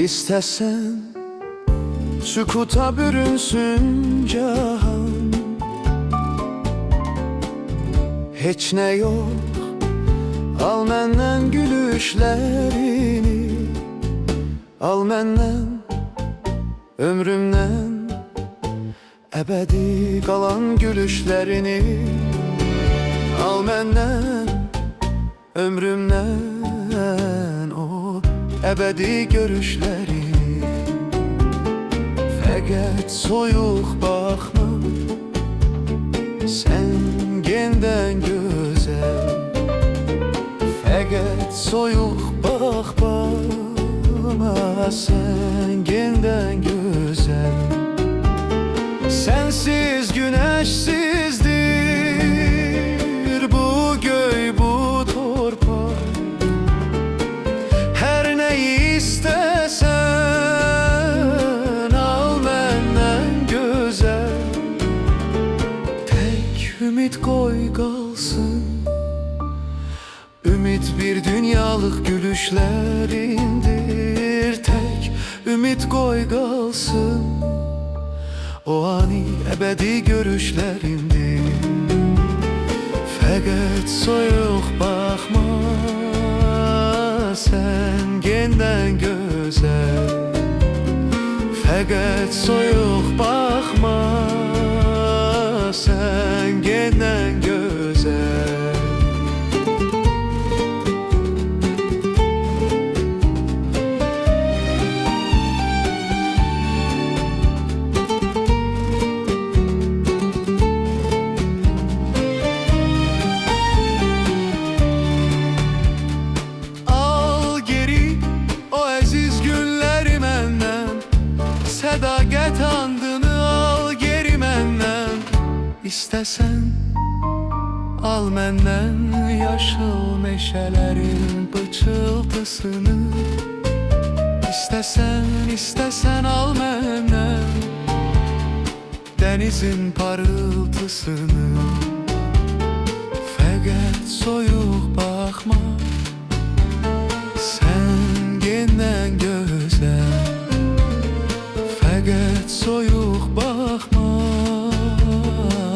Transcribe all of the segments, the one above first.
İstesen sükuta bürünsün cahan. Hiç ne yok, al menden gülüşlerini, al menden ömrümden ebedi kalan gülüşlerini, al menden ömrümden o ebedi görüşlerini. Fəqət soyuq baxma, sən genden gözəl. Fəqət soyuq baxma, sən genden gözəl. Sensiz güneşsizdir bu göy, bu torpaq. Her neyi istesen al menden güzel. Tek ümit koy kalsın, ümit bir dünyalık gülüşlerindir. Tek ümit koy kalsın, o ani ebedi görüşlerindir. Fəqət soyuq baxma, sən genden gözəl. Fəqət soyuq baxma, sən genden gözəl. Sədaqət andını al geri məndən. İstəsən al məndən yaşıl meşələrin pıçıltısını. İstəsən al məndən dənizin parıltısını. Fəqət soyuq baxma, sən genden gözəl. Fəqət soyuq baxma,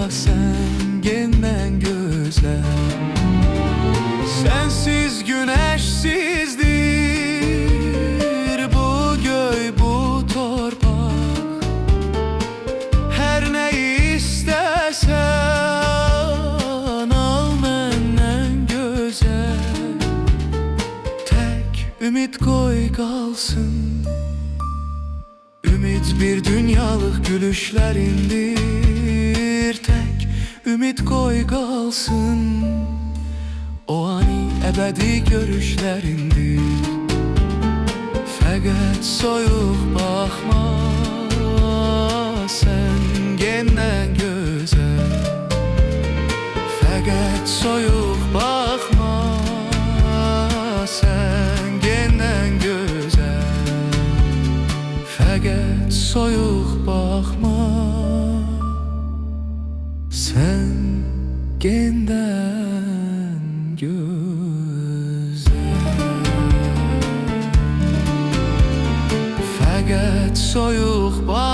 sən genden gözəl. Sensiz güneşsizdir bu göy, bu torpaq. Her neyi istəsən al məndən gözəl. Tek ümit koy kalsın, ümit bir dünyalık gülüşlerindir. Tek ümit koy kalsın, o ani ebedi görüşlerindir. Fəqət soyuq baxma, sən genden gözəl. Fəqət soyuq baxma, sən genden gözəl. Fəqət soyuq baxma, sən genden gözəl. Fəqət soyuq baxma.